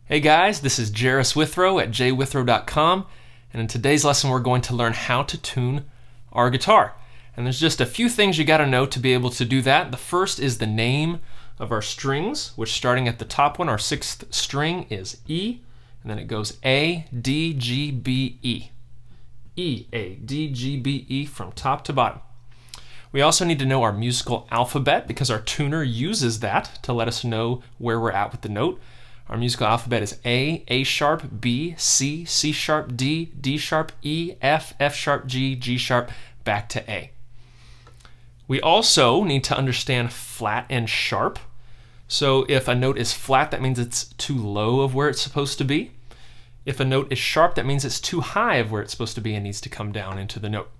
Hey guys, this is Jairus Withrow at jwithrow.com, and in today's lesson we're going to learn how to tune our guitar. And there's just a few things you got to know to be able to do that. The first is the name of our strings, which starting at the top one, our sixth string is E, and then it goes A, D, G, B, E. E, A, D, G, B, E from top to bottom. We also need to know our musical alphabet because our tuner uses that to let us know where we're at with the note. Our musical alphabet is A, A sharp, B, C, C sharp, D, D sharp, E, F, F sharp, G, G sharp, back to A. We also need to understand flat and sharp. So if a note is flat, that means it's too low of where it's supposed to be. If a note is sharp, that means it's too high of where it's supposed to be and needs to come down into the note.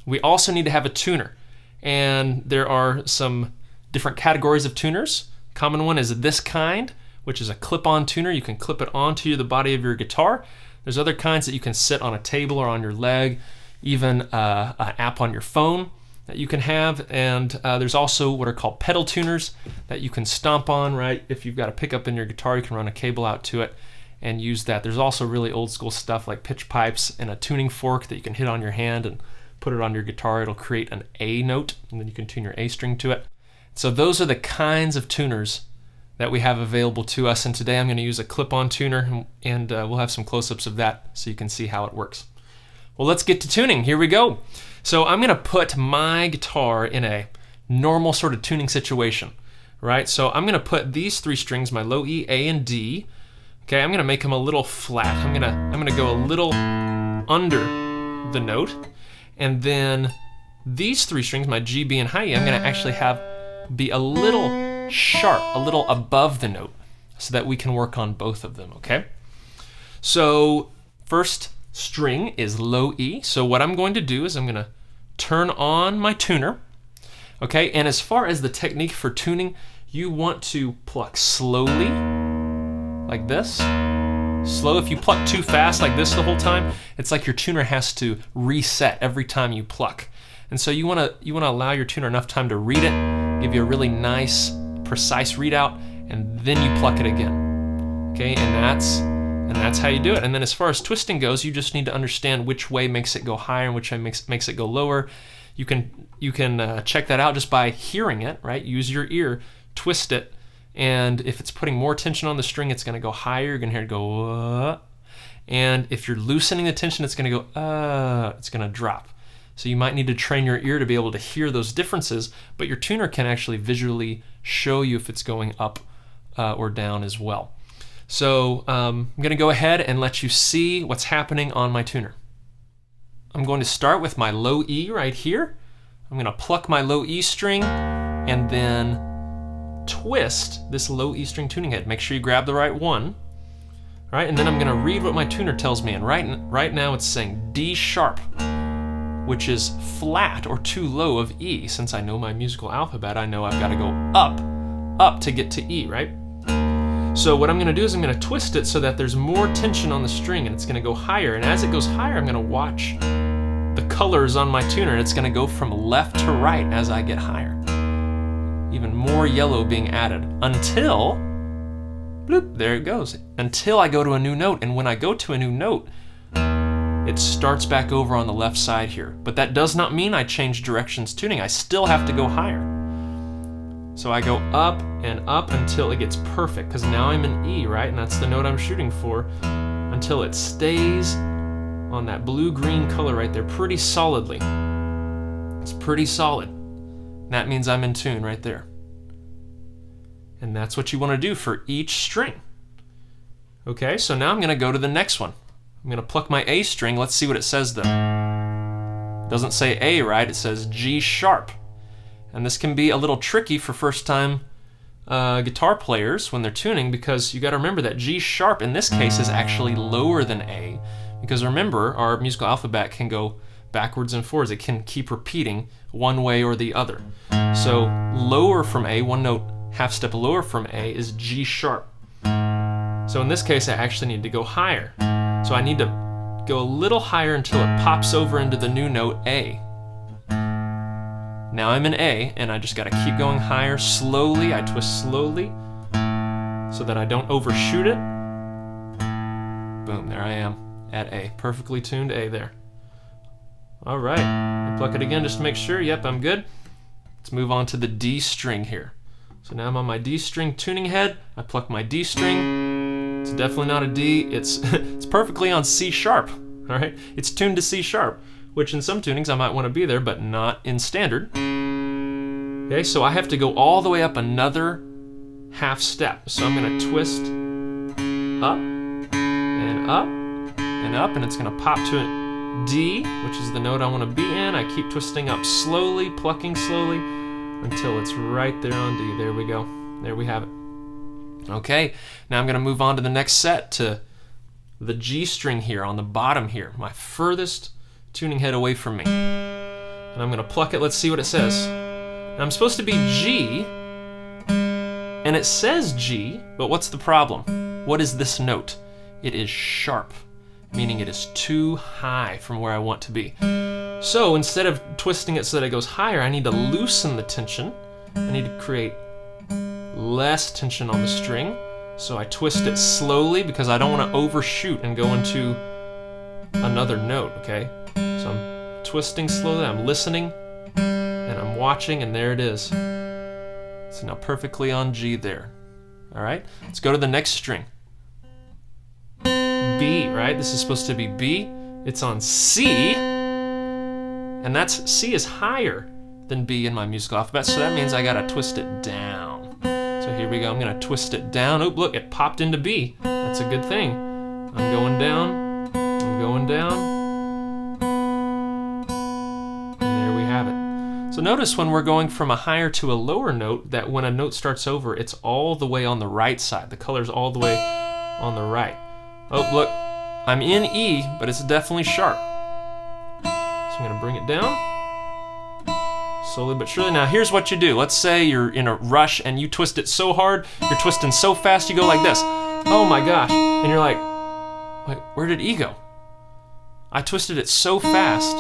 We also need to have a tuner. And there are some different categories of tuners. Common one is this kind, which is a clip-on tuner. You can clip it onto the body of your guitar. There's other kinds that you can sit on a table or on your leg, even an app on your phone that you can have. And there's also what are called pedal tuners that you can stomp on, right? If you've got a pickup in your guitar, you can run a cable out to it and use that. There's also really old school stuff like pitch pipes and a tuning fork that you can hit on your hand and put it on your guitar. It'll create an A note, and then you can tune your A string to it. So those are the kinds of tuners that we have available to us, and today I'm going to use a clip-on tuner, and we'll have some close-ups of that so you can see how it works. Well, let's get to tuning. Here we go. So I'm going to put my guitar in a normal sort of tuning situation, right? So I'm going to put these three strings, my low E, A, and D. Okay, I'm going to make them a little flat. I'm going to go a little under the note, and then these three strings, my G, B, and high E, I'm going to actually have be a little sharp, a little above the note, so that we can work on both of them, okay? So first string is low E. So what I'm going to do is I'm going to turn on my tuner, okay? And as far as the technique for tuning, you want to pluck slowly, like this. Slow. If you pluck too fast like this the whole time, it's like your tuner has to reset every time you pluck. And so you want to allow your tuner enough time to read it, give you a really nice, precise readout, and then you pluck it again. Okay, and that's how you do it. And then as far as twisting goes, you just need to understand which way makes it go higher and which way makes it go lower. You can check that out just by hearing it, right? Use your ear, twist it, and if it's putting more tension on the string, it's going to go higher. You're going to hear it go, and if you're loosening the tension, it's going to go, it's going to drop. So you might need to train your ear to be able to hear those differences, but your tuner can actually visually show you if it's going up or down as well. So I'm going to go ahead and let you see what's happening on my tuner. I'm going to start with my low E right here. I'm going to pluck my low E string and then twist this low E string tuning head. Make sure you grab the right one. All right, and then I'm going to read what my tuner tells me, and right now it's saying D sharp, which is flat or too low of E. Since I know my musical alphabet, I know I've got to go up to get to E, right? So what I'm going to do is I'm going to twist it so that there's more tension on the string, and it's going to go higher. And as it goes higher, I'm going to watch the colors on my tuner, and it's going to go from left to right as I get higher. Even more yellow being added until, bloop, there it goes, until I go to a new note. And when I go to a new note, it starts back over on the left side here. But that does not mean I change directions tuning. I still have to go higher. So I go up and up until it gets perfect, because now I'm in E, right? And that's the note I'm shooting for, until it stays on that blue-green color right there pretty solidly. It's pretty solid. And that means I'm in tune right there. And that's what you want to do for each string. Okay, so now I'm going to go to the next one. I'm going to pluck my A string. Let's see what it says though. It doesn't say A, right? It says G sharp. And this can be a little tricky for first-time guitar players when they're tuning, because you got to remember that G sharp in this case is actually lower than A, because remember, our musical alphabet can go backwards and forwards. It can keep repeating one way or the other. So lower from A, one note half step lower from A, is G sharp. So in this case, I actually need to go higher. So I need to go a little higher until it pops over into the new note A. Now I'm in A, and I just got to keep going higher slowly. I twist slowly so that I don't overshoot it. Boom, there I am at A. Perfectly tuned A there. All right, I'll pluck it again just to make sure. Yep, I'm good. Let's move on to the D string here. So now I'm on my D string tuning head. I pluck my D string. It's definitely not a D. It's perfectly on C sharp. All right, it's tuned to C sharp, which in some tunings I might want to be there, but not in standard. Okay, so I have to go all the way up another half step. So I'm going to twist up and up and up, and it's going to pop to a D, which is the note I want to be in. I keep twisting up slowly, plucking slowly, until it's right there on D. There we go. There we have it. Okay, now I'm going to move on to the next set, to the G string here on the bottom here, my furthest tuning head away from me. And I'm going to pluck it. Let's see what it says. Now I'm supposed to be G, and it says G, but what's the problem? What is this note? It is sharp, meaning it is too high from where I want to be. So instead of twisting it so that it goes higher, I need to loosen the tension. I need to create less tension on the string. So I twist it slowly because I don't want to overshoot and go into another note, okay? So I'm twisting slowly, I'm listening, and I'm watching, and there it is. It's now perfectly on G there. All right, let's go to the next string. B, right? This is supposed to be B. It's on C, and that's C is higher than B in my musical alphabet, so that means I gotta twist it down. So here we go, I'm gonna twist it down. Oh, look, it popped into B. That's a good thing. I'm going down, I'm going down, and there we have it. So notice when we're going from a higher to a lower note, that when a note starts over, it's all the way on the right side. The color's all the way on the right. Oh, look, I'm in E, but it's definitely sharp. So I'm gonna bring it down, slowly but surely. Now here's what you do. Let's say you're in a rush and you twist it so hard, you're twisting so fast, you go like this. Oh my gosh, and you're like, wait, where did E go? I twisted it so fast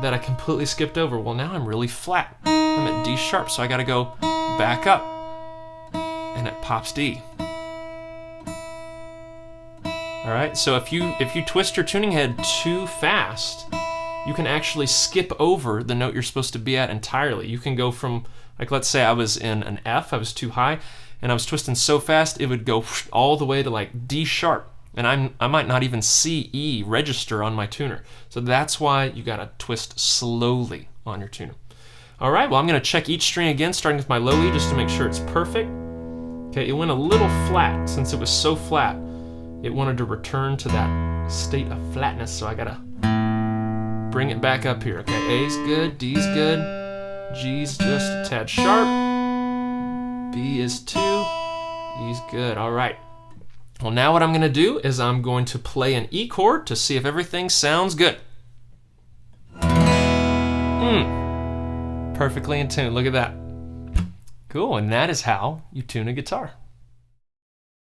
that I completely skipped over. Well, now I'm really flat. I'm at D sharp, so I gotta go back up, and it pops D. All right, so if you twist your tuning head too fast, you can actually skip over the note you're supposed to be at entirely. You can go from, like, let's say I was in an F, I was too high, and I was twisting so fast it would go all the way to like D sharp, and I might not even see E register on my tuner. So that's why you gotta twist slowly on your tuner. All right, well, I'm gonna check each string again, starting with my low E, just to make sure it's perfect. Okay, it went a little flat. Since it was so flat, it wanted to return to that state of flatness, so I gotta bring it back up here. Okay, A's good, D's good, G's just a tad sharp, B is 2, E's good. All right. Well, now what I'm gonna do is I'm going to play an E chord to see if everything sounds good. Perfectly in tune, look at that. Cool, and that is how you tune a guitar.